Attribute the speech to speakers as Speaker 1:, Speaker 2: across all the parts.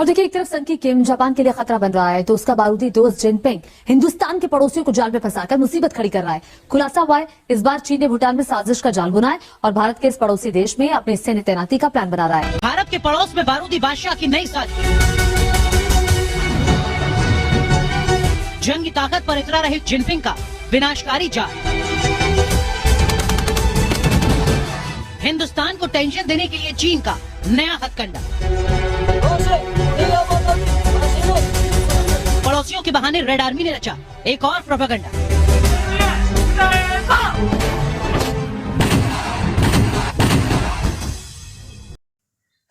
Speaker 1: और देखिए, एक तरफ संकी किम जापान के लिए खतरा बन रहा है, तो उसका बारूदी दोस्त जिनपिंग हिंदुस्तान के पड़ोसियों को जाल में फंसाकर मुसीबत खड़ी कर रहा है। खुलासा हुआ है, इस बार चीन ने भूटान में साजिश का जाल बुना है और भारत के इस पड़ोसी देश में अपनी सैन्य तैनाती का प्लान बना रहा है।
Speaker 2: भारत के पड़ोस में बारूदी बादशाह की नई साजिश। जंग की ताकत पर इतरा रहे जिनपिंग का विनाशकारी जाल। हिंदुस्तान को टेंशन देने के लिए चीन का नया हथकंडा। पड़ोसियों के बहाने रेड आर्मी ने रचा एक और प्रोपेगेंडा।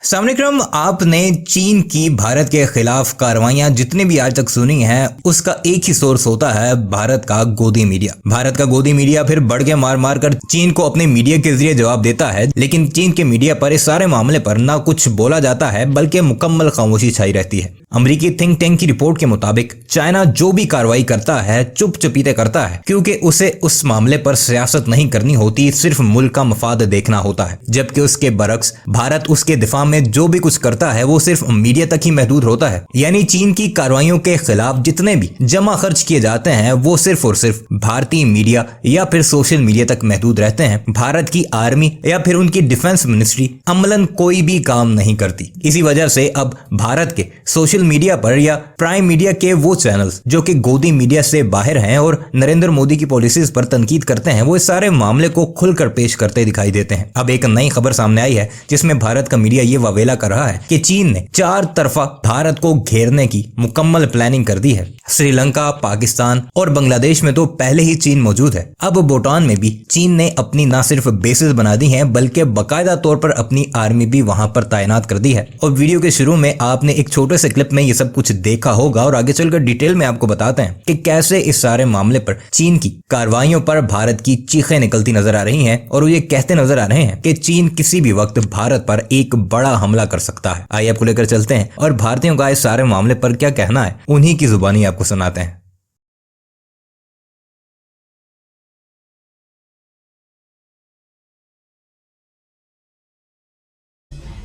Speaker 3: सामने क्रम, आपने चीन की भारत के खिलाफ कार्रवाइयां जितनी भी आज तक सुनी हैं, उसका एक ही सोर्स होता है भारत का गोदी मीडिया। भारत का गोदी मीडिया फिर बढ़ के मार मार कर चीन को अपने मीडिया के जरिए जवाब देता है, लेकिन चीन के मीडिया पर इस सारे मामले पर ना कुछ बोला जाता है बल्कि मुकम्मल खामोशी छाई रहती है। अमेरिकी थिंक टैंक की रिपोर्ट के मुताबिक चाइना जो भी कार्रवाई करता है चुप चुपीते करता है, क्योंकि उसे उस मामले पर सियासत नहीं करनी होती, सिर्फ मुल्क का मफाद देखना होता है। जबकि उसके बरक्स भारत उसके दिफा में जो भी कुछ करता है वो सिर्फ मीडिया तक ही महदूद होता है। यानी चीन की कार्रवाइयों के खिलाफ जितने भी जमा खर्च किए जाते हैं वो सिर्फ और सिर्फ भारतीय मीडिया या फिर सोशल मीडिया तक महदूद रहते हैं। भारत की आर्मी या फिर उनकी डिफेंस मिनिस्ट्री अमलन कोई भी काम नहीं करती। इसी वजह से अब भारत के सोशल मीडिया पर या प्राइम मीडिया के वो चैनल्स जो कि गोदी मीडिया से बाहर हैं और नरेंद्र मोदी की पॉलिसीज पर तनकीद करते हैं, वो इस सारे मामले को खुलकर पेश करते दिखाई देते हैं। अब एक नई खबर सामने आई है जिसमें भारत का मीडिया ये वावेला कर रहा है कि चीन ने 4 तरफा भारत को घेरने की मुकम्मल प्लानिंग कर दी है। श्रीलंका, पाकिस्तान और बांग्लादेश में तो पहले ही चीन मौजूद है। अब भूटान में भी चीन ने अपनी न सिर्फ बेसेस बना दी हैं बल्कि बाकायदा तौर पर अपनी आर्मी भी वहां पर तैनात कर दी है। और वीडियो के शुरू में आपने एक छोटे से क्लिप में ये सब कुछ देखा होगा और आगे चलकर डिटेल में आपको बताते हैं कि कैसे इस सारे मामले पर चीन की कार्रवाइयों पर भारत की चीखें निकलती नजर आ रही हैं और वो ये कहते नजर आ रहे हैं कि चीन किसी भी वक्त भारत पर एक बड़ा हमला कर सकता है। आइए आपको लेकर चलते हैं और भारतीयों का इस सारे मामले पर क्या कहना है उन्हीं की जुबानी आपको सुनाते हैं।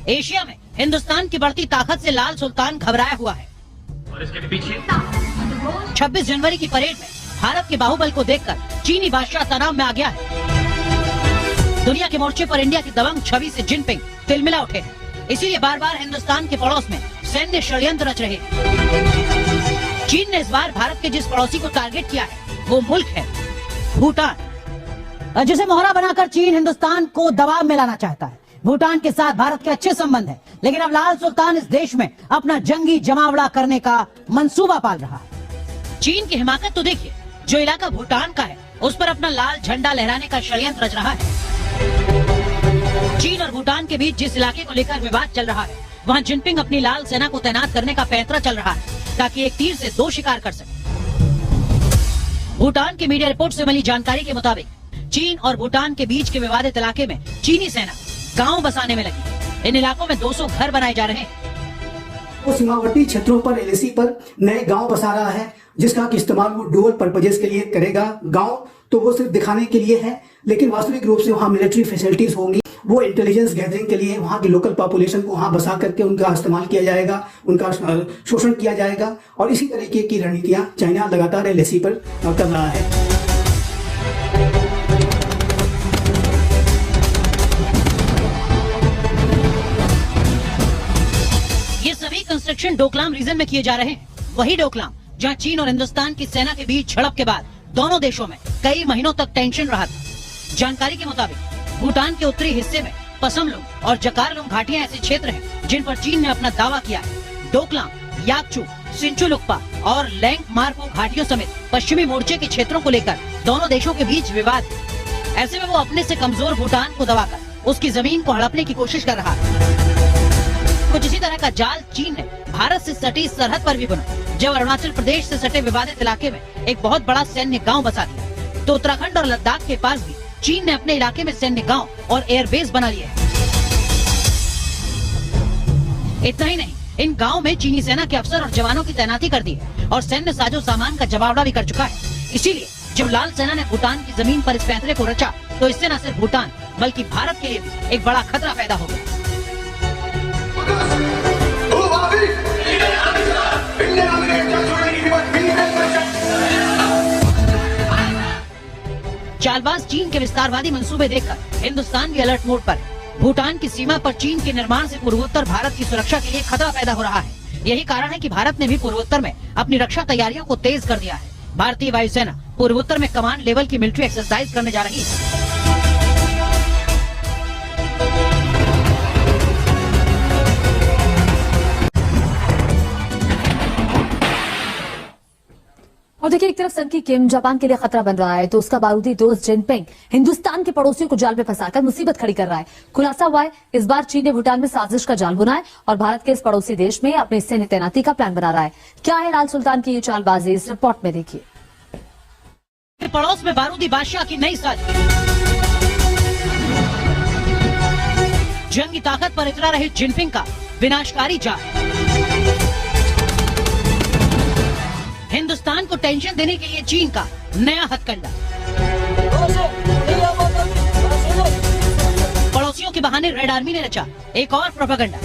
Speaker 2: एशिया में हिंदुस्तान की बढ़ती ताकत से लाल सुल्तान घबराया हुआ है
Speaker 4: और इसके पीछे
Speaker 2: 26 जनवरी की परेड में भारत के बाहुबल को देखकर चीनी बादशाह तनाव में आ गया है। दुनिया के मोर्चे पर इंडिया की दबंग छवि से जिनपिंग तिलमिला उठे हैं। इसीलिए बार बार हिंदुस्तान के पड़ोस में सैन्य षड्यंत्र रच रहे हैं। चीन ने इस बार भारत के जिस पड़ोसी को टारगेट किया है वो मुल्क है भूटान, जिसे मोहरा बनाकर चीन हिंदुस्तान को दबाव में लाना चाहता है। भूटान के साथ भारत के अच्छे संबंध हैं, लेकिन अब लाल सुल्तान इस देश में अपना जंगी जमावड़ा करने का मंसूबा पाल रहा है। चीन की हिमाकत तो देखिए, जो इलाका भूटान का है उस पर अपना लाल झंडा लहराने का षड्यंत्र रच रहा है। चीन और भूटान के बीच जिस इलाके को लेकर विवाद चल रहा है वहाँ जिनपिंग अपनी लाल सेना को तैनात करने का पैंतरा चल रहा है ताकि एक तीर से 2 शिकार कर सके। भूटान की मीडिया रिपोर्ट से मिली जानकारी के मुताबिक चीन और भूटान के बीच के विवादित इलाके में चीनी सेना गांव बसाने में लगी। इन इलाकों में 200 घर बनाए जा रहे हैं।
Speaker 5: वो सीमावर्ती क्षेत्रों पर एलएसी पर नए गांव बसा रहा है जिसका इस्तेमाल वो डुअल पर्पजेस के लिए करेगा। गांव तो वो सिर्फ दिखाने के लिए है, लेकिन वास्तविक रूप से वहाँ मिलिट्री फैसिलिटीज होंगी। वो इंटेलिजेंस गैदरिंग के लिए वहाँ की लोकल पॉपुलेशन को वहाँ बसा करके उनका इस्तेमाल किया जाएगा, उनका शोषण किया जाएगा। और इसी तरीके की रणनीतियां चाइना लगातार एलएसी पर कर रहा है।
Speaker 2: कंस्ट्रक्शन डोकलाम रीजन में किए जा रहे हैं। वही डोकलाम जहां चीन और हिंदुस्तान की सेना के बीच झड़प के बाद दोनों देशों में कई महीनों तक टेंशन रहा था। जानकारी के मुताबिक भूटान के उत्तरी हिस्से में पसमलुंग और जकारलुंग घाटियां ऐसे क्षेत्र हैं जिन पर चीन ने अपना दावा किया है। डोकलाम, याकचू, सिंचुलुक्पा और लैंगमार्पो घाटियों समेत पश्चिमी मोर्चे के क्षेत्रों को लेकर दोनों देशों के बीच विवाद है। ऐसे में वो अपने से कमजोर भूटान को दबाकर उसकी जमीन को हड़पने की कोशिश कर रहा है। कुछ इसी तरह का जाल चीन ने भारत से सटी सरहद पर भी बुना, जब अरुणाचल प्रदेश से सटे विवादित इलाके में एक बहुत बड़ा सैन्य गांव बसा दिया। तो उत्तराखंड और लद्दाख के पास भी चीन ने अपने इलाके में सैन्य गांव और एयरबेस बना लिए है। इतना ही नहीं, इन गाँव में चीनी सेना के अफसर और जवानों की तैनाती कर दी है और सैन्य साजो सामान का जमावड़ा भी कर चुका है। इसीलिए जब लाल सेना ने भूटान की जमीन पर इस पैंतरे को रचा तो इससे न सिर्फ भूटान बल्कि भारत के लिए भी एक बड़ा खतरा पैदा हो गया। चालबाज चीन के विस्तारवादी मंसूबे देखकर हिंदुस्तान भी अलर्ट मोड पर है। भूटान की सीमा पर चीन के निर्माण से पूर्वोत्तर भारत की सुरक्षा के लिए खतरा पैदा हो रहा है। यही कारण है कि भारत ने भी पूर्वोत्तर में अपनी रक्षा तैयारियों को तेज कर दिया है। भारतीय वायुसेना पूर्वोत्तर में कमांड लेवल की मिलिट्री एक्सरसाइज करने जा रही है।
Speaker 1: और देखिए, एक तरफ सन की किम जापान के लिए खतरा बन रहा है तो उसका बारूदी दोस्त जिनपिंग हिंदुस्तान के पड़ोसियों को जाल में फंसाकर मुसीबत खड़ी कर रहा है। खुलासा हुआ है इस बार चीन ने भूटान में साजिश का जाल बुना है और भारत के इस पड़ोसी देश में अपने सैन्य तैनाती का प्लान बना रहा है। क्या है लाल सुल्तान की ये चालबाजी, इस रिपोर्ट में देखिए।
Speaker 2: पड़ोस में बारूदी बादशाह की नई साजिश, जंगी ताकत पर इतरा रहे जिनपिंग का विनाशकारी जाल। हिंदुस्तान को टेंशन देने के लिए चीन का नया हथकंडा। पड़ोसियों के बहाने रेड आर्मी ने रचा एक और प्रोपेगेंडा।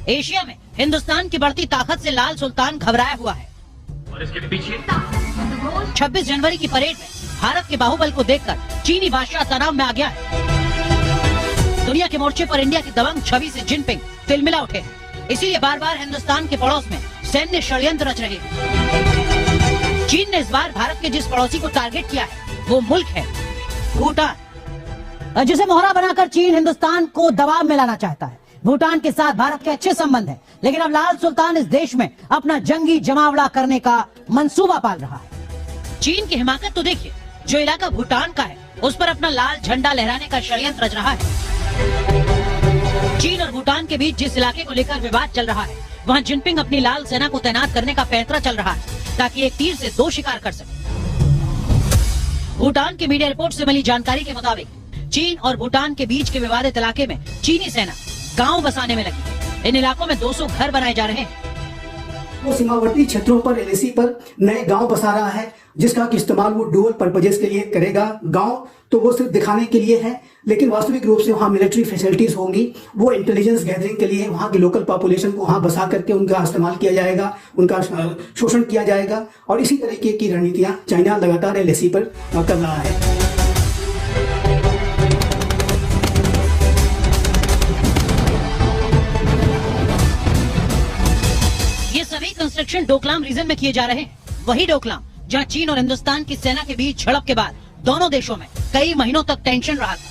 Speaker 2: एशिया में हिंदुस्तान की बढ़ती ताकत से लाल सुल्तान घबराया हुआ है और इसके पीछे 26 जनवरी की परेड में भारत के बाहुबल को देखकर चीनी बादशाह तनाव में आ गया है। दुनिया के मोर्चे पर इंडिया की दबंग छवि से जिनपिंग तिलमिला उठे, इसीलिए बार बार हिंदुस्तान के पड़ोस में सैन्य षड्यंत्र रच रहे हैं। चीन ने इस बार भारत के जिस पड़ोसी को टारगेट किया है वो मुल्क है भूटान, जिसे मोहरा बनाकर चीन हिंदुस्तान को दबाव में लाना चाहता है। भूटान के साथ भारत के अच्छे संबंध हैं, लेकिन अब लाल सुल्तान इस देश में अपना जंगी जमावड़ा करने का मंसूबा पाल रहा है। चीन की हिमाकत तो देखिए, जो इलाका भूटान का है उस पर अपना लाल झंडा लहराने का षड्यंत्र रच रहा है। चीन और भूटान के बीच जिस इलाके को लेकर विवाद चल रहा है वहां जिनपिंग अपनी लाल सेना को तैनात करने का पैंतरा चल रहा है ताकि एक तीर से दो शिकार कर सके। भूटान की मीडिया रिपोर्ट से मिली जानकारी के मुताबिक चीन और भूटान के बीच के विवादित इलाके में चीनी सेना गांव बसाने में लगी है। इन इलाकों में 200 घर बनाए जा रहे हैं।
Speaker 5: वो सीमावर्ती क्षेत्रों पर एलएसी पर नए गांव बसा रहा है, जिसका कि इस्तेमाल वो डुअल पर्पजेस के लिए करेगा। गांव तो वो सिर्फ दिखाने के लिए है, लेकिन वास्तविक रूप से वहाँ मिलिट्री फैसिलिटीज होंगी। वो इंटेलिजेंस गैदरिंग के लिए वहाँ की लोकल पॉपुलेशन को वहाँ बसा करके उनका इस्तेमाल किया जाएगा, उनका शोषण किया जाएगा। और इसी तरीके की रणनीतियां चाइना लगातार एलएसी पर कर रहा है।
Speaker 2: ये सभी कंस्ट्रक्शन डोकलाम रीजन में किए जा रहे हैं, वही डोकलाम जहां चीन और हिंदुस्तान की सेना के बीच झड़प के बाद दोनों देशों में कई महीनों तक टेंशन रहा था।